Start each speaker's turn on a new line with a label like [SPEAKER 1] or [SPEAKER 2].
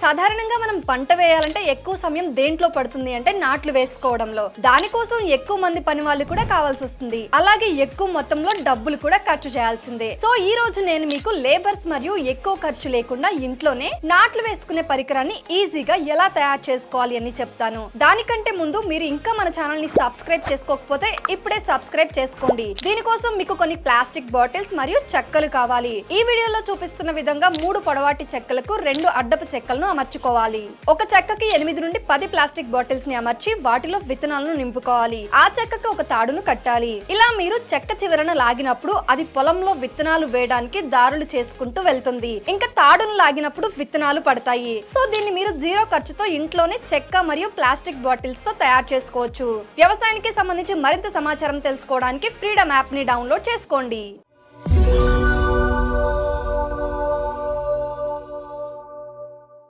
[SPEAKER 1] సాధారణంగా మనం పంట వేయాలంటే ఎక్కువ సమయం దేంట్లో పడుతుంది అంటే నాట్లు వేసుకోవడంలో. దానికోసం ఎక్కువ మంది పని వాళ్ళు కూడా కావాల్సి వస్తుంది. అలాగే ఎక్కువ మొత్తంలో డబ్బులు కూడా ఖర్చు చేయాల్సిందే. సో ఈ రోజు నేను మీకు లేబర్స్ మరియు ఎక్కువ ఖర్చు లేకుండా ఇంట్లోనే నాట్లు వేసుకునే పరికరాన్ని ఈజీగా ఎలా తయారు చేసుకోవాలి అని చెప్తాను. దానికంటే ముందు మీరు ఇంకా మన ఛానల్ ని సబ్స్క్రైబ్ చేసుకోకపోతే ఇప్పుడే సబ్స్క్రైబ్ చేసుకోండి. దీనికోసం మీకు కొన్ని ప్లాస్టిక్ బాటిల్స్ మరియు చెక్కలు కావాలి. ఈ వీడియోలో చూపిస్తున్న విధంగా 3 పొడవాటి చెక్కలకు 2 అడ్డపు చెక్కలను అమర్చుకోవాలి. ఒక చెక్కకి 8 నుండి 10 ప్లాస్టిక్ బాటిల్స్ ని అమర్చి వాటిలో విత్తనాలను నింపుకోవాలి. ఆ చెక్కకి ఒక తాడును కట్టాలి. ఇలా మీరు చెక్క చివరన లాగినప్పుడు అది పొలంలో విత్తనాలు వేయడానికి దారులు చేసుకుంటూ వెళ్తుంది. ఇంకా తాడును లాగినప్పుడు విత్తనాలు పడతాయి. సో దీన్ని మీరు 0 ఖర్చుతో ఇంట్లోనే చెక్క మరియు ప్లాస్టిక్ బాటిల్స్ తో తయారు చేసుకోవచ్చు. వ్యవసాయానికి సంబంధించి మరింత సమాచారం తెలుసుకోవడానికి ఫ్రీడమ్ యాప్ ని డౌన్లోడ్ చేసుకోండి.